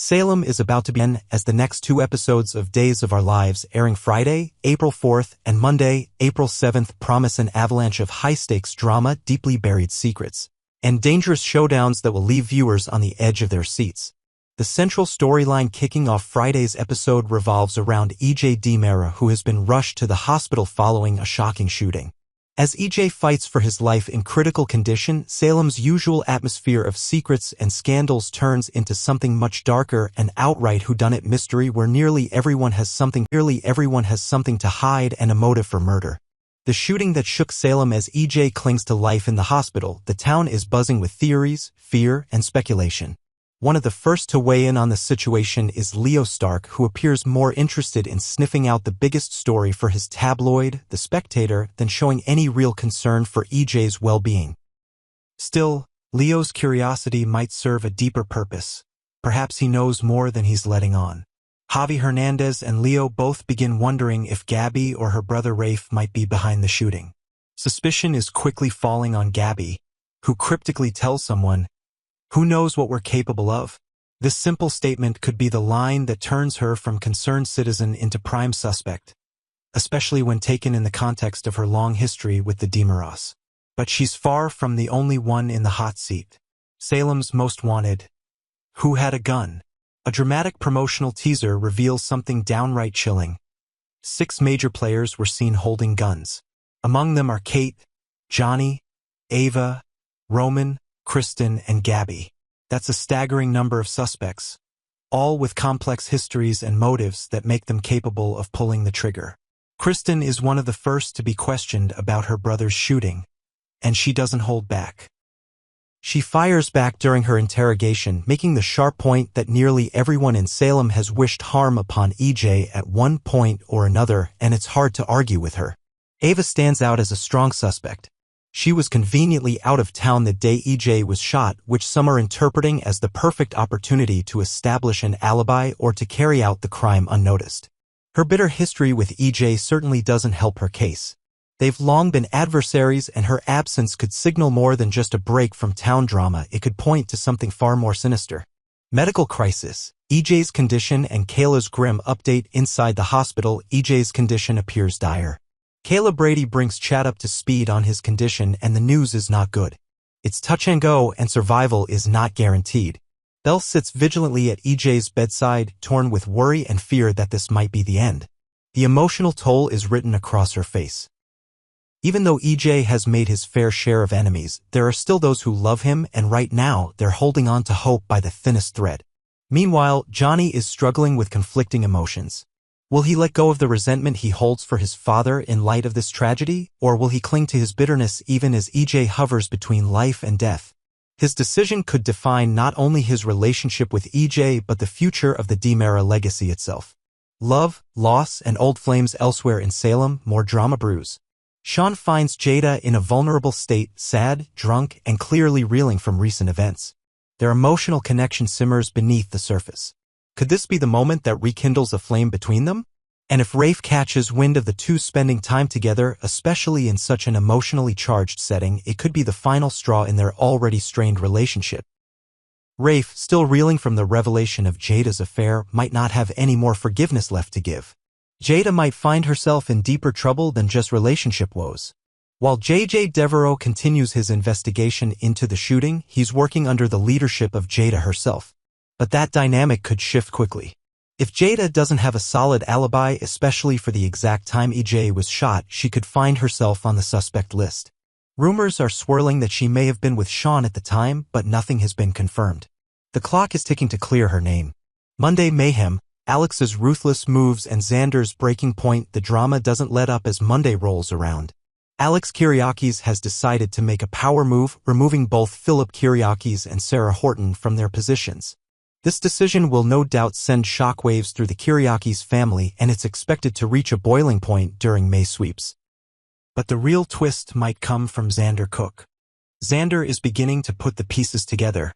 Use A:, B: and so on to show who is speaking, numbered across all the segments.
A: Salem is about to begin as the next 2 episodes of Days of Our Lives, airing Friday, April 4th, and Monday, April 7th, promise an avalanche of high-stakes drama, deeply buried secrets, and dangerous showdowns that will leave viewers on the edge of their seats. The central storyline kicking off Friday's episode revolves around E.J. DiMera, who has been rushed to the hospital following a shocking shooting. As E.J. fights for his life in critical condition, Salem's usual atmosphere of secrets and scandals turns into something much darker, an outright whodunit mystery where nearly everyone has something to hide and a motive for murder. The shooting that shook Salem as E.J. clings to life in the hospital, the town is buzzing with theories, fear, and speculation. One of the first to weigh in on the situation is Leo Stark, who appears more interested in sniffing out the biggest story for his tabloid, The Spectator, than showing any real concern for EJ's well-being. Still, Leo's curiosity might serve a deeper purpose. Perhaps he knows more than he's letting on. Javi Hernandez and Leo both begin wondering if Gabby or her brother Rafe might be behind the shooting. Suspicion is quickly falling on Gabby, who cryptically tells someone, "Who knows what we're capable of?" This simple statement could be the line that turns her from concerned citizen into prime suspect, especially when taken in the context of her long history with the DiMeras. But she's far from the only one in the hot seat. Salem's Most Wanted. Who had a gun? A dramatic promotional teaser reveals something downright chilling. 6 major players were seen holding guns. Among them are Kate, Johnny, Ava, Roman, Kristen, and Gabby. That's a staggering number of suspects, all with complex histories and motives that make them capable of pulling the trigger. Kristen is one of the first to be questioned about her brother's shooting, and she doesn't hold back. She fires back during her interrogation, making the sharp point that nearly everyone in Salem has wished harm upon EJ at one point or another, and it's hard to argue with her. Ava stands out as a strong suspect. She was conveniently out of town the day EJ was shot, which some are interpreting as the perfect opportunity to establish an alibi or to carry out the crime unnoticed. Her bitter history with EJ certainly doesn't help her case. They've long been adversaries, and her absence could signal more than just a break from town drama. It could point to something far more sinister. Medical crisis. EJ's condition and Kayla's grim update inside the hospital. EJ's condition appears dire. Kayla Brady brings Chad up to speed on his condition, and the news is not good. It's touch and go, and survival is not guaranteed. Belle sits vigilantly at EJ's bedside, torn with worry and fear that this might be the end. The emotional toll is written across her face. Even though EJ has made his fair share of enemies, there are still those who love him, and right now they're holding on to hope by the thinnest thread. Meanwhile, Johnny is struggling with conflicting emotions. Will he let go of the resentment he holds for his father in light of this tragedy, or will he cling to his bitterness even as EJ hovers between life and death? His decision could define not only his relationship with EJ but the future of the DiMera legacy itself. Love, loss, and old flames elsewhere in Salem. More drama brews. Sean finds Jada in a vulnerable state, sad, drunk, and clearly reeling from recent events. Their emotional connection simmers beneath the surface. Could this be the moment that rekindles a flame between them? And if Rafe catches wind of the two spending time together, especially in such an emotionally charged setting, it could be the final straw in their already strained relationship. Rafe, still reeling from the revelation of Jada's affair, might not have any more forgiveness left to give. Jada might find herself in deeper trouble than just relationship woes. While J.J. Devereaux continues his investigation into the shooting, he's working under the leadership of Jada herself. But that dynamic could shift quickly. If Jada doesn't have a solid alibi, especially for the exact time EJ was shot, she could find herself on the suspect list. Rumors are swirling that she may have been with Sean at the time, but nothing has been confirmed. The clock is ticking to clear her name. Monday mayhem, Alex's ruthless moves, and Xander's breaking point. The drama doesn't let up as Monday rolls around. Alex Kyriakis has decided to make a power move, removing both Philip Kyriakis and Sarah Horton from their positions. This decision will no doubt send shockwaves through the Kyriakis family, and it's expected to reach a boiling point during May sweeps. But the real twist might come from Xander Cook. Xander is beginning to put the pieces together,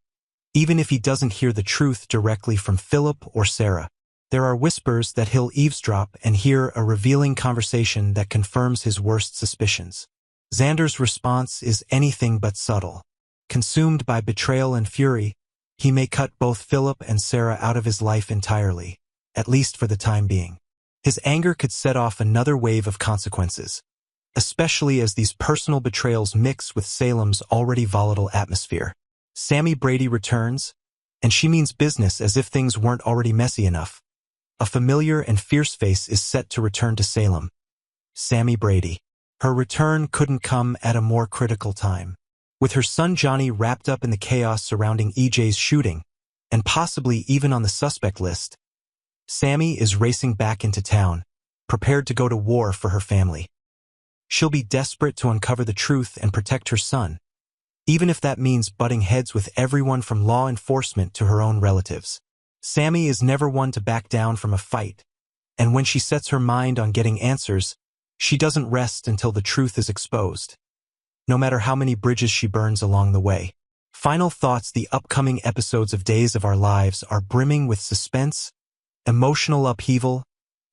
A: even if he doesn't hear the truth directly from Philip or Sarah. There are whispers that he'll eavesdrop and hear a revealing conversation that confirms his worst suspicions. Xander's response is anything but subtle. Consumed by betrayal and fury, he may cut both Philip and Sarah out of his life entirely, at least for the time being. His anger could set off another wave of consequences, especially as these personal betrayals mix with Salem's already volatile atmosphere. Sammy Brady returns, and she means business as if things weren't already messy enough. A familiar and fierce face is set to return to Salem. Sammy Brady. Her return couldn't come at a more critical time. With her son Johnny wrapped up in the chaos surrounding EJ's shooting, and possibly even on the suspect list, Sammy is racing back into town, prepared to go to war for her family. She'll be desperate to uncover the truth and protect her son, even if that means butting heads with everyone from law enforcement to her own relatives. Sammy is never one to back down from a fight, and when she sets her mind on getting answers, she doesn't rest until the truth is exposed, no matter how many bridges she burns along the way. Final thoughts: the upcoming episodes of Days of Our Lives are brimming with suspense, emotional upheaval,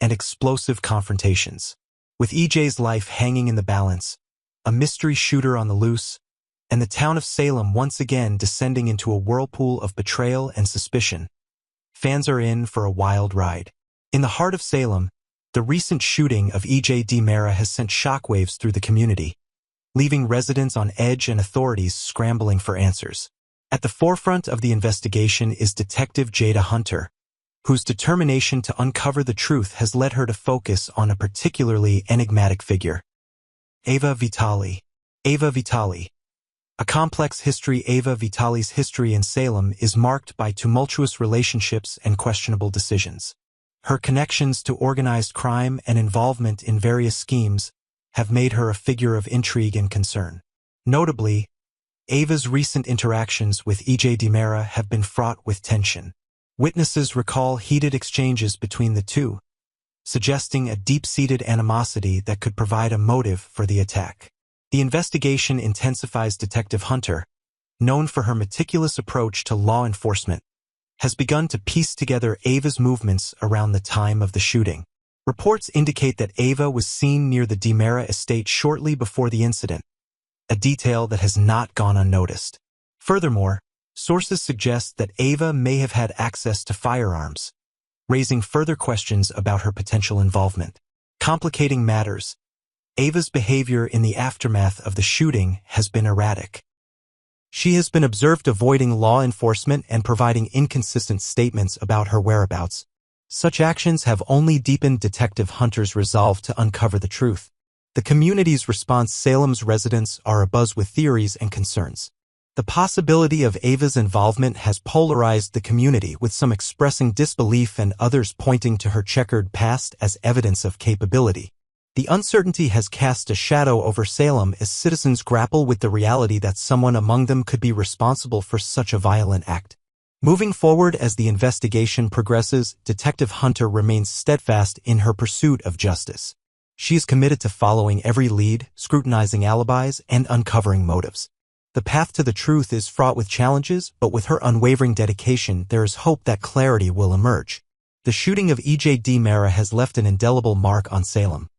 A: and explosive confrontations. With EJ's life hanging in the balance, a mystery shooter on the loose, and the town of Salem once again descending into a whirlpool of betrayal and suspicion, fans are in for a wild ride. In the heart of Salem, the recent shooting of EJ DiMera has sent shockwaves through the community, leaving residents on edge and authorities scrambling for answers. At the forefront of the investigation is Detective Jada Hunter, whose determination to uncover the truth has led her to focus on a particularly enigmatic figure: Ava Vitale. Ava Vitale. A complex history. Ava Vitale's history in Salem is marked by tumultuous relationships and questionable decisions. Her connections to organized crime and involvement in various schemes have made her a figure of intrigue and concern. Notably, Ava's recent interactions with EJ DiMera have been fraught with tension. Witnesses recall heated exchanges between the two, suggesting a deep-seated animosity that could provide a motive for the attack. The investigation intensifies. Detective Hunter, known for her meticulous approach to law enforcement, has begun to piece together Ava's movements around the time of the shooting. Reports indicate that Ava was seen near the DiMera estate shortly before the incident, a detail that has not gone unnoticed. Furthermore, sources suggest that Ava may have had access to firearms, raising further questions about her potential involvement. Complicating matters, Ava's behavior in the aftermath of the shooting has been erratic. She has been observed avoiding law enforcement and providing inconsistent statements about her whereabouts. Such actions have only deepened Detective Hunter's resolve to uncover the truth. The community's response: Salem's residents are abuzz with theories and concerns. The possibility of Ava's involvement has polarized the community, with some expressing disbelief and others pointing to her checkered past as evidence of capability. The uncertainty has cast a shadow over Salem as citizens grapple with the reality that someone among them could be responsible for such a violent act. Moving forward as the investigation progresses, Detective Hunter remains steadfast in her pursuit of justice. She is committed to following every lead, scrutinizing alibis, and uncovering motives. The path to the truth is fraught with challenges, but with her unwavering dedication, there is hope that clarity will emerge. The shooting of EJ DiMera has left an indelible mark on Salem.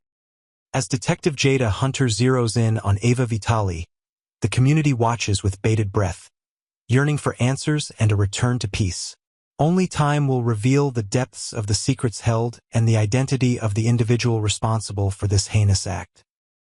A: As Detective Jada Hunter zeroes in on Ava Vitale, the community watches with bated breath, yearning for answers and a return to peace. Only time will reveal the depths of the secrets held and the identity of the individual responsible for this heinous act.